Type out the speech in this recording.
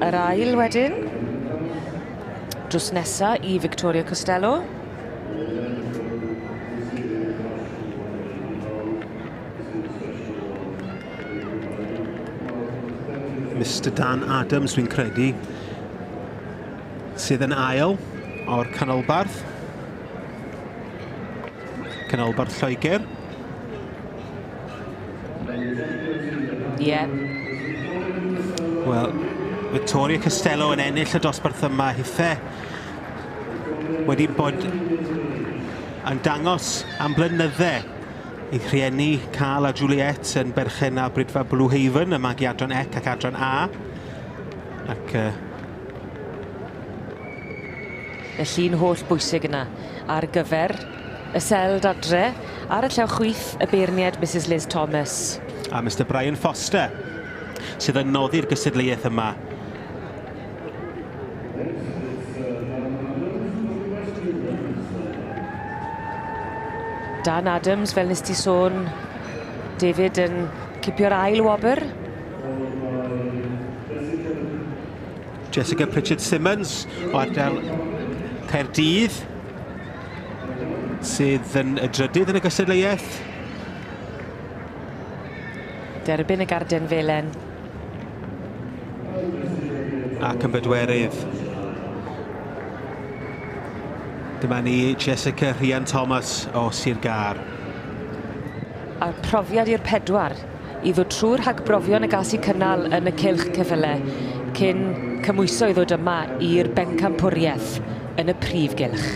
Yr ail wedyn. Drws nesa I Victoria Costello. Mr Dan Adams, dwi'n credu, sydd yn ail o'r canolbarth. Canolbarth Lloegr. Ie. Wel, Victoria Costello yn ennill y dosbarth yma hithe wedi bod yn dangos am blynydde I rhieni Carl a Juliet yn berchen a Brydfa Blue Haven yma i adran Ec ac adran A. Ac y llun holl bwysig yna ar gyfer y seld adre ar y llaw chwith y beirniad Mrs Liz Thomas. A Mr Brian Foster sydd yn noddi'r gystadleuaeth yma. Dan Adams, fel nes ti sôn, David yn cipio'r ail wobr. Jessica Pritchard-Simmons o ardal Caerdydd sydd yn y drydydd yn y gystadleuaeth. Derbyn y garden felen. Ac yn bedwerydd. Dyma ni Jessica Rhian Thomas o Sir Gar. A'r profiad i'r pedwar I ddod trwy'r rhagbrofion y gas I cynnal yn y cylch cyffyle cyn cymwyso I ddod yma i'r Pencampwriaeth yn y prif gylch.